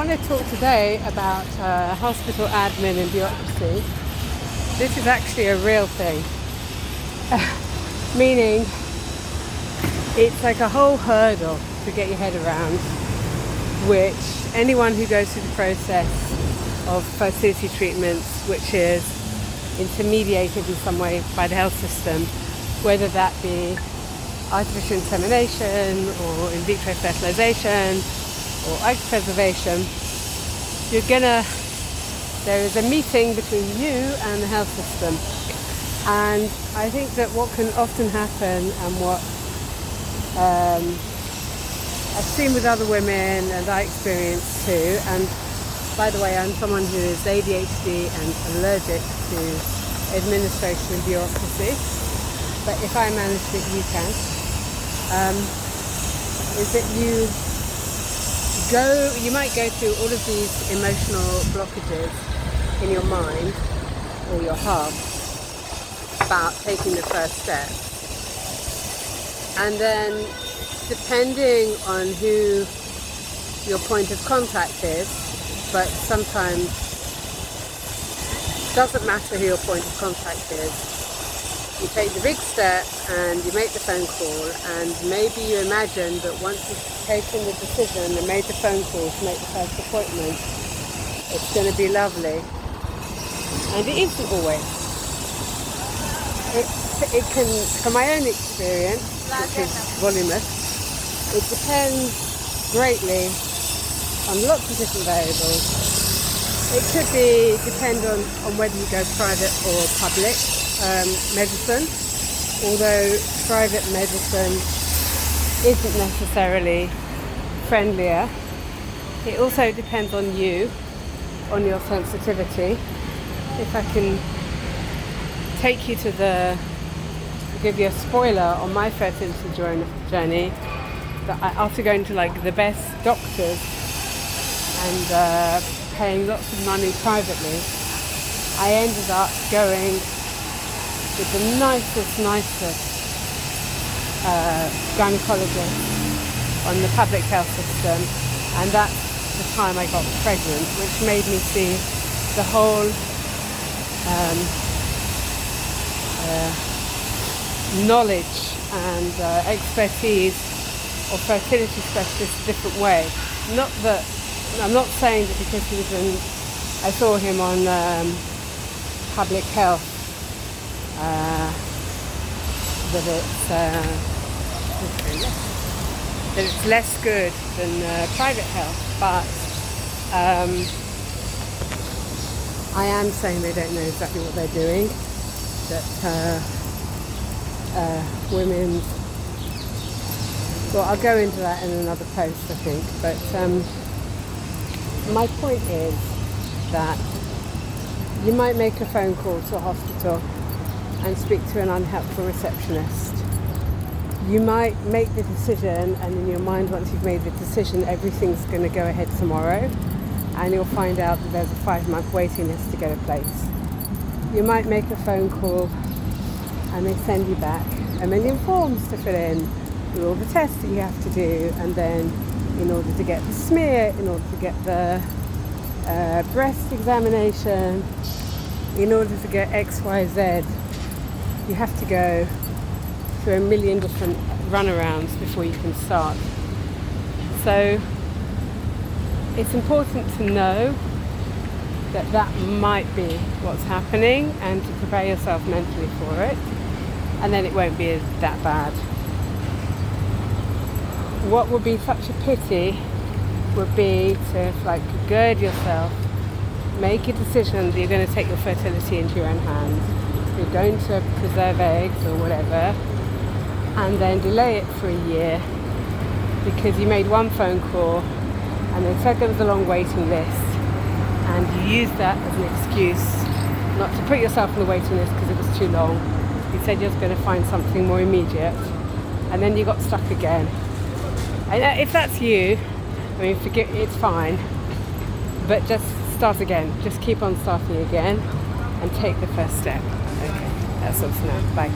want to talk today about hospital admin and bureaucracy. This is actually a real thing, meaning it's like a whole hurdle to get your head around, which anyone who goes through the process of fertility treatments, which is intermediated in some way by the health system, whether that be artificial insemination or in vitro fertilization or egg preservation, there is a meeting between you and the health system. And I think that what can often happen, and what I've seen with other women and I experience too, and by the way, I'm someone who is ADHD and allergic to administration and bureaucracy, but if I manage it, you can, is that you might go through all of these emotional blockages in your mind or your heart about taking the first step. And then, depending on who your point of contact is, but sometimes it doesn't matter who your point of contact is, you take the big step and you make the phone call, and maybe you imagine that once you've taken the decision and made the phone call to make the first appointment, it's going to be lovely. And it isn't always. It can, from my own experience, which is voluminous, it depends greatly on lots of different variables. It could depend on whether you go private or public medicine, although private medicine isn't necessarily friendlier. It also depends on you, on your sensitivity. If I can take you to give you a spoiler on my fertility journey, that after going to like the best doctors and paying lots of money privately, I ended up going with the nicest gynecologist on the public health system, and that's the time I got pregnant, which made me see the whole knowledge and expertise of fertility specialists a different way. I'm not saying that because I saw him on public health that it's less good than private health, but I am saying they don't know exactly what they're doing, that women, well, I'll go into that in another post, I think, but my point is that you might make a phone call to a hospital and speak to an unhelpful receptionist. You might make the decision, and in your mind, once you've made the decision, everything's going to go ahead tomorrow, and you'll find out that there's a 5-month waiting list to get a place. You might make a phone call and they send you back a million forms to fill in with all the tests that you have to do, and then in order to get the smear, in order to get the breast examination, in order to get XYZ, you have to go through a million different runarounds before you can start. So it's important to know that might be what's happening, and to prepare yourself mentally for it, and then it won't be that bad. What would be such a pity would be to gird yourself, make a decision that you're going to take your fertility into your own hands, you're going to preserve eggs or whatever, and then delay it for a year because you made one phone call and they said there was a long waiting list, and you used that as an excuse not to put yourself on the waiting list because it was too long. You said you were going to find something more immediate, and then you got stuck again. And if that's you, I mean, forget, it's fine, but just start again. Just keep on starting again and take the first step. Okay, that's all for now. Bye.